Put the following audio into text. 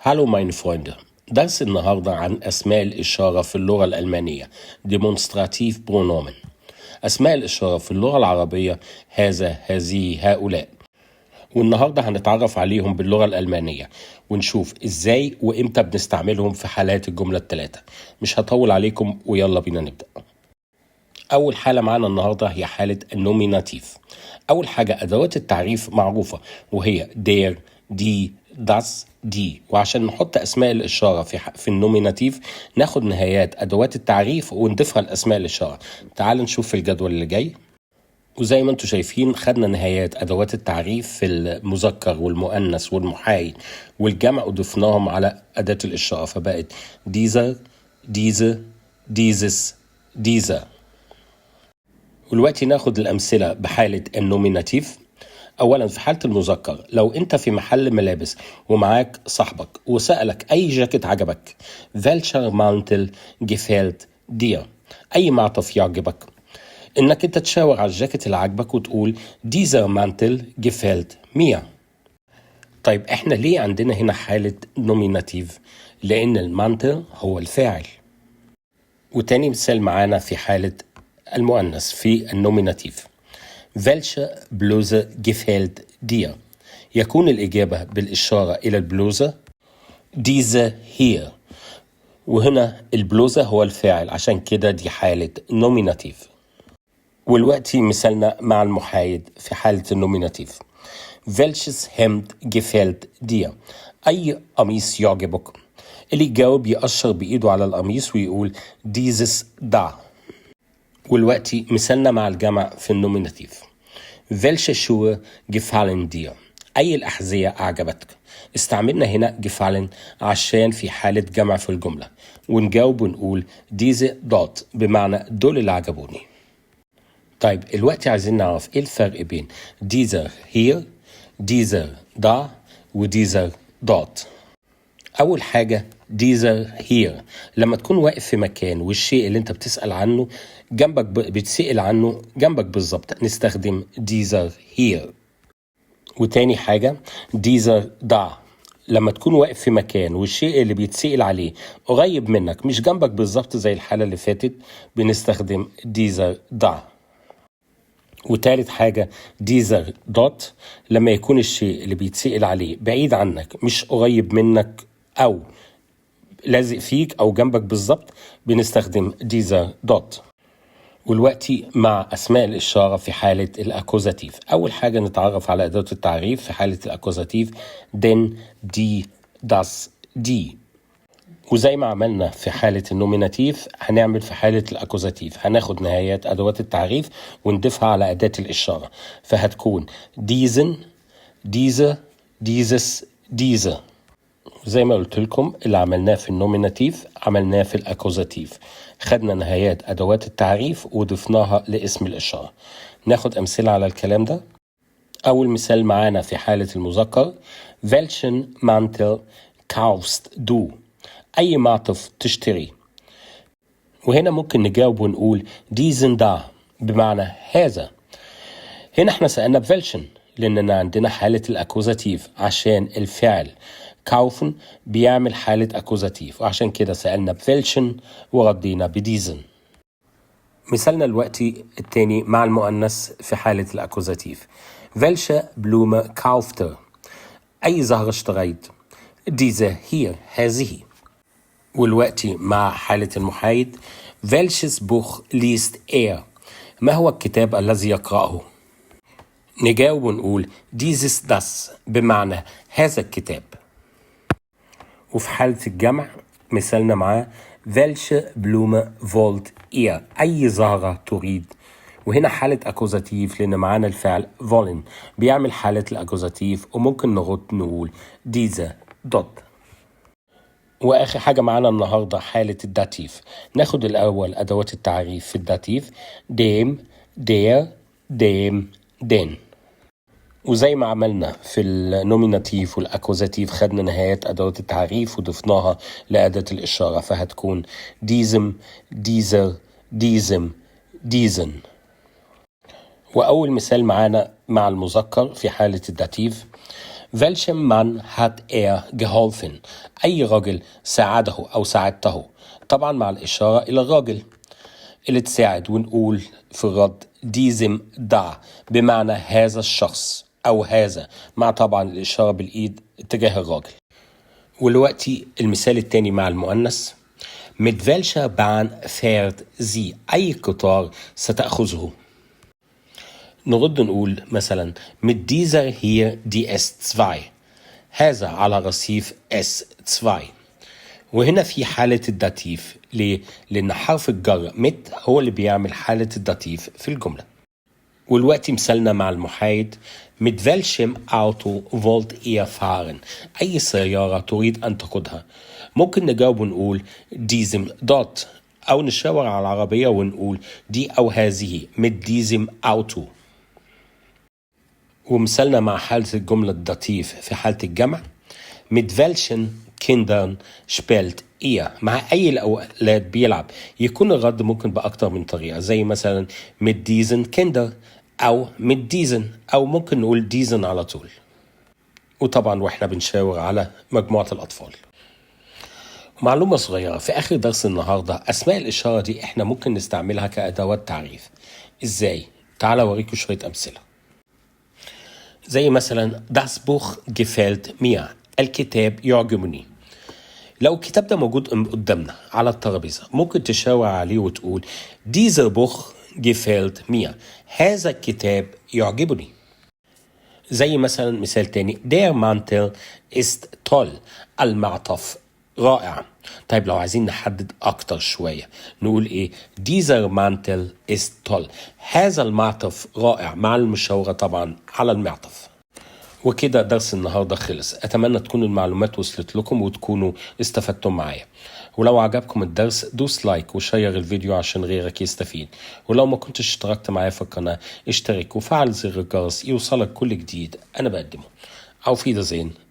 Hallo meine Freunde. درس النهاردة عن أسماء الإشارة في اللغة الألمانية Demonstrativ Pronomen. أسماء الإشارة في اللغة العربية هذا، هذه، هؤلاء. والنهاردة هنتعرف عليهم باللغة الألمانية ونشوف إزاي وإمتى بنستعملهم في حالات الجملة الثلاثة. مش هطول عليكم ويلا بينا نبدأ. أول حالة معانا النهاردة هي حالة النوميناتيف. أول حاجة أدوات التعريف معروفة وهي der, die, das, die. وعشان نحط أسماء الإشارة في النوميناتيف ناخد نهايات أدوات التعريف ونضيفها لأسماء الإشارة. تعال نشوف في الجدول اللي جاي. وزي ما انتم شايفين خدنا نهايات أدوات التعريف في المذكر والمؤنث والمحايد والجمع وضفناهم على أداة الإشارة فبقت dieser, diese, dieses, dieser. ودلوقتي ناخد الأمثلة بحالة النوميناتيف. أولا في حالة المذكر لو أنت في محل ملابس ومعاك صاحبك وسألك أي جاكيت عجبك welcher Mantel gefällt dir أي معطف يعجبك إنك أنت تشاور على الجاكيت اللي عجبك وتقول dieser Mantel gefällt mir. طيب إحنا ليه عندنا هنا حالة نوميناتيف؟ لأن المانتل هو الفاعل. وتاني مثال معانا في حالة المؤنث في النوميناتيف welche Bluse gefällt dir يكون الإجابة بالإشارة إلى البلوزة diese hier وهنا البلوزة هو الفاعل عشان كده دي حالة نوميناتيف. والوقتي مثالنا مع المحايد في حالة النوميناتيف welches Hemd gefällt dir أي قميص يعجبك اللي يجاوب يأشر بإيده على القميص ويقول dieses da. والوقتي مثالنا مع الجمع في النوميناتيف welche Schuhe gefallen dir أي الأحذية أعجبتك. استعملنا هنا gefallen عشان في حالة جمع في الجملة ونجاوب ونقول diese dort بمعنى دول اللي عجبوني. طيب الوقت عايزين نعرف ايه الفرق بين dieser hier dieser da و dieser dort. أول حاجة dieser here لما تكون واقف في مكان والشيء اللي انت بتسأل عنه جنبك بتسأل عنه جنبك بالظبط نستخدم dieser here. وتاني حاجة dieser da لما تكون واقف في مكان والشيء اللي بيتسأل عليه قريب منك مش جنبك بالظبط زي الحالة اللي فاتت بنستخدم dieser da. وتالت حاجة dieser dort لما يكون الشيء اللي بيتسأل عليه بعيد عنك مش قريب منك أو لازق فيك أو جنبك بالظبط بنستخدم dieser dort. والوقتي مع أسماء الإشارة في حالة الأكوزاتيف. أول حاجة نتعرف على أداة التعريف في حالة الأكوزاتيف den, die, das, die. وزي ما عملنا في حالة النوميناتيف هنعمل في حالة الأكوزاتيف هناخد نهايات أدوات التعريف ونضيفها على أداة الإشارة فهتكون diesen, diese, dieses, diese. زي ما قلت لكم اللي عملناه في النوميناتيف عملناه في الأكوزاتيف خدنا نهايات أدوات التعريف وضفناها لاسم الإشارة. ناخد أمثلة على الكلام ده. أول مثال معانا في حالة المذكر welchen Mantel kaufst du أي معطف تشتري. وهنا ممكن نجاوب ونقول diesen da بمعنى هذا. هنا احنا سألنا بفيلشن لأننا عندنا حالة الأكوزاتيف عشان الفعل kaufen بيعمل حالة أكوزاتيف وعشان كده سألنا بفيلشن وردينا بديزن. مثالنا الوقتي التاني مع المؤنث في حالة الأكوزاتيف welche Blume kaufte أي زهرة اشتريت diese hier هذه. والوقتي مع حالة المحايد welches Buch liest er ما هو الكتاب الذي يقرأه نجاوب ونقول dieses das بمعنى هذا الكتاب. وفي حالة الجمع مثالنا معاه welche Blume wollt ihr أي زهرة تريد. وهنا حالة أكوزاتيف لأن معانا الفعل wollen بيعمل حالة الأكوزاتيف وممكن نقول diese dort. وآخر حاجة معانا النهاردة حالة الداتيف. ناخد الأول أدوات التعريف في الداتيف dem, der, dem, den. وزي ما عملنا في النوميناتيف والأكوزاتيف خدنا نهايات أدوات التعريف وضفناها لأداة الإشارة فهتكون diesem, dieser, diesem, diesen. وأول مثال معانا مع المذكر في حالة الداتيف Welchem Mann hat geholfen؟ أي رجل ساعده أو ساعدته. طبعا مع الإشارة إلى الراجل اللي تساعد، ونقول في الرد diesem da بمعنى هذا الشخص أو هذا، مع طبعا الإشارة بالإيد اتجاه الراجل. ودلوقتي المثال التاني مع المؤنث. Mit welcher Bahn fährt sie؟ أي قطار ستأخذه؟ نرد نقول مثلا mit dieser hier die S2، هذا على رصيف S2. وهنا في حالة الداتيف. ليه؟ لأن حرف الجر mit هو اللي بيعمل حالة الداتيف في الجملة. والوقت مثالنا مع المحايد. mit welchem Auto wollt ihr fahren؟ أي سيارة تريد أن تقودها؟ ممكن نجاوب ونقول diesem dort، أو نشاور على العربية ونقول دي أو هذه mit diesem Auto. ومثالنا مع حالة الجملة الداتيف في حالة الجمع. mit welchen Kindern spielt ihr؟ مع أي الأولاد بيلعب؟ يكون الرد ممكن بأكتر من طريقة، زي مثلا mit diesen Kinder أو mit diesen، أو ممكن نقول diesen على طول. وطبعا وإحنا بنشاور على مجموعة الأطفال. معلومة صغيرة في آخر درس النهاردة، أسماء الإشارة دي إحنا ممكن نستعملها كأدوات تعريف. إزاي؟ تعال أوريكم شوية أمثلة. زي مثلا das Buch gefällt mir، الكتاب يعجبني. لو الكتاب ده موجود قدامنا على الترابيزة، ممكن تشاور عليه وتقول dieser Buch gefällt mir، هذا الكتاب يعجبني. زي مثلا مثال تاني der Mantel ist toll، المعطف رائع. طيب لو عايزين نحدد أكتر شوية نقول إيه؟ dieser Mantel ist toll، هذا المعطف رائع، مع المشاورة طبعا على المعطف. وكده درس النهاردة خلص. أتمنى تكون المعلومات وصلت لكم وتكونوا استفدتم معايا. ولو عجبكم الدرس دوس لايك وشير الفيديو عشان غيرك يستفيد. ولو ما كنتش اشتركت معايا في القناة اشترك وفعل زر الجرس يوصلك كل جديد أنا بقدمه. Auf Wiedersehen.